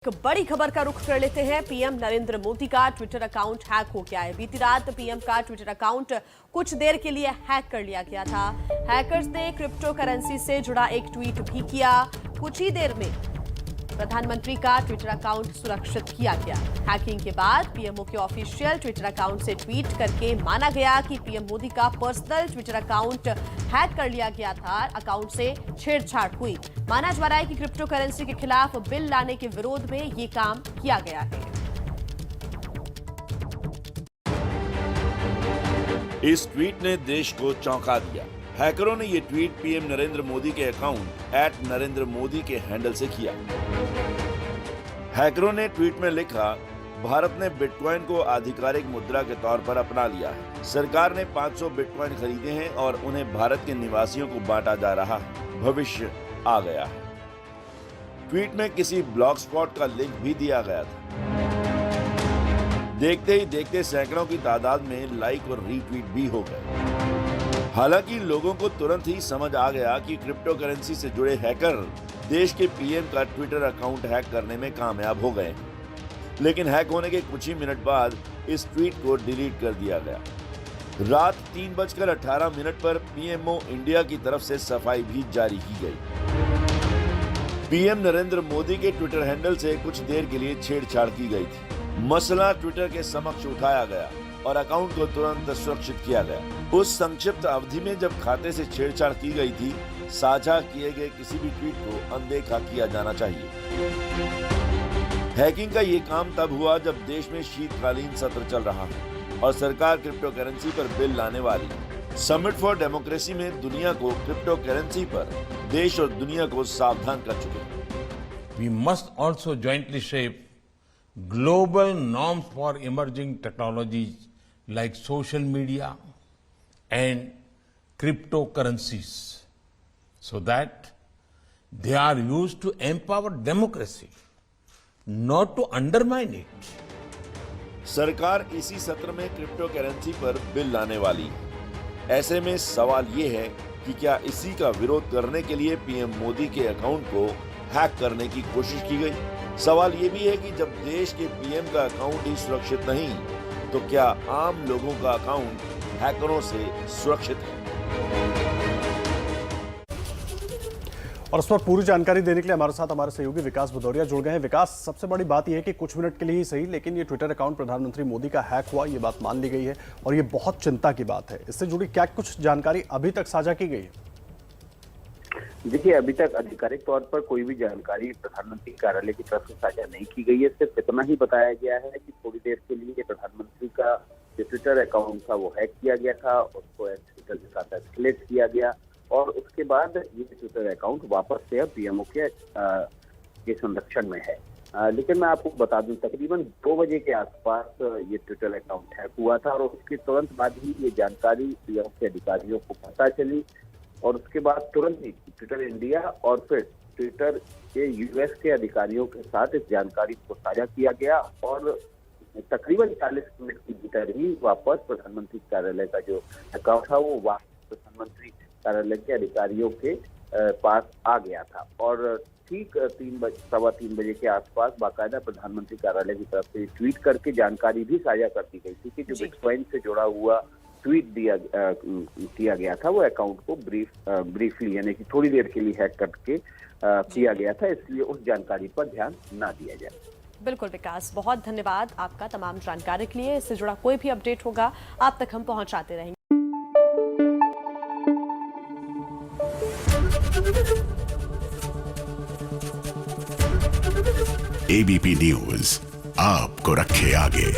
एक बड़ी खबर का रुख कर लेते हैं। पीएम नरेंद्र मोदी का ट्विटर अकाउंट हैक हो गया है। बीती रात पीएम का ट्विटर अकाउंट कुछ देर के लिए हैक कर लिया गया था। हैकर्स ने क्रिप्टो करेंसी से जुड़ा एक ट्वीट भी किया। कुछ ही देर में प्रधानमंत्री का ट्विटर अकाउंट सुरक्षित किया गया। हैकिंग के बाद पीएमओ के ऑफिशियल ट्विटर अकाउंट से ट्वीट करके माना गया कि पीएम मोदी का पर्सनल ट्विटर अकाउंट हैक कर लिया गया था। अकाउंट से छेड़छाड़ हुई। माना जा रहा है कि क्रिप्टो करेंसी के खिलाफ बिल लाने के विरोध में ये काम किया गया है। इस ट्वीट ने देश को चौंका दिया। हैकरों ने ये ट्वीट पीएम नरेंद्र मोदी के अकाउंट @नरेंद्रमोदी के हैंडल से किया। हैकरों ने ट्वीट में लिखा, भारत ने बिटकॉइन को आधिकारिक मुद्रा के तौर पर अपना लिया है। सरकार ने 500 बिटकॉइन खरीदे हैं और उन्हें भारत के निवासियों को बांटा जा रहा है। भविष्य आ गया है। ट्वीट में किसी ब्लॉग स्पॉट का लिंक भी दिया गया था। देखते ही देखते सैकड़ों की तादाद में लाइक और रीट्वीट भी हो गए। हालांकि लोगों को तुरंत ही समझ आ गया कि क्रिप्टो करेंसी से जुड़े हैकर देश के पीएम का ट्विटर अकाउंट हैक करने में कामयाब हो गए। लेकिन हैक होने के कुछ ही मिनट बाद इस ट्वीट को डिलीट कर दिया गया। रात 3:18 पर पीएमओ इंडिया की तरफ से सफाई भी जारी की गई। पीएम नरेंद्र मोदी के ट्विटर हैंडल से कुछ देर के लिए छेड़छाड़ की गई थी। मसला ट्विटर के समक्ष उठाया गया और अकाउंट को तुरंत सुरक्षित किया गया। उस संक्षिप्त अवधि में जब खाते से छेड़छाड़ की गई थी, साझा किए गए किसी भी ट्वीट को अनदेखा किया जाना चाहिए। हैकिंग का ये काम तब हुआ जब देश में शीतकालीन सत्र चल रहा है और सरकार क्रिप्टो करेंसी पर बिल लाने वाली है। समिट फॉर डेमोक्रेसी में दुनिया को क्रिप्टो करेंसी पर देश और दुनिया को सावधान कर चुके हैं। We must also jointly shape global norms for emerging technologies like social media and cryptocurrencies so that they are used to empower democracy, not to undermine it. सरकार इसी सत्र में क्रिप्टो करेंसी पर बिल लाने वाली है। ऐसे में सवाल ये है कि क्या इसी का विरोध करने के लिए पीएम मोदी के अकाउंट को हैक करने की कोशिश की गई। सवाल ये भी है कि जब देश के पीएम का अकाउंट ही सुरक्षित नहीं, तो क्या आम लोगों का अकाउंट हैकरों से सुरक्षित है? और इस पर पूरी जानकारी देने के लिए हमारे साथ हमारे सहयोगी विकास भदौरिया जुड़ गए हैं। विकास, सबसे बड़ी बात यह है कि कुछ मिनट के लिए ही सही, लेकिन ये ट्विटर अकाउंट प्रधानमंत्री मोदी का हैक हुआ, ये बात मान ली गई है और ये बहुत चिंता की बात है। इससे जुड़ी क्या कुछ जानकारी अभी तक साझा की गई है? देखिए, अभी तक आधिकारिक तौर पर कोई भी जानकारी प्रधानमंत्री कार्यालय की तरफ से साझा नहीं की गई है। सिर्फ इतना ही बताया गया है कि थोड़ी देर के लिए प्रधानमंत्री का जो ट्विटर अकाउंट था वो हैक किया गया था, उसको ट्विटर के साथ एस्केलेट किया गया और उसके बाद ये ट्विटर अकाउंट वापस से अब पीएमओ के संरक्षण में है। लेकिन मैं आपको बता दूं, तकरीबन 2 बजे के आसपास ये ट्विटर अकाउंट हैक हुआ था और उसके तुरंत बाद ही ये जानकारी पीएमओ के अधिकारियों को पता चली और उसके बाद तुरंत ही ट्विटर इंडिया और फिर ट्विटर के यूएस के अधिकारियों के साथ इस जानकारी को साझा किया गया और तकरीबन 40 मिनट के भीतर ही वापस प्रधानमंत्री कार्यालय का जो अकाउंट था वो वापस प्रधानमंत्री कार्यालय के अधिकारियों के पास आ गया था। और ठीक 3:15 बजे के आसपास बाकायदा प्रधानमंत्री कार्यालय की तरफ से ट्वीट करके जानकारी भी साझा कर दी गई थी कि जो बिटकॉइन से जुड़ा हुआ ट्वीट किया गया था वो अकाउंट को ब्रीफली यानी कि थोड़ी देर के लिए हैक करके किया गया था, इसलिए उस जानकारी पर ध्यान ना दिया जाए। बिल्कुल विकास, बहुत धन्यवाद आपका तमाम जानकारी के लिए। इससे जुड़ा कोई भी अपडेट होगा आप तक हम पहुंचाते रहेंगे। एबीपी न्यूज आपको रखे आगे।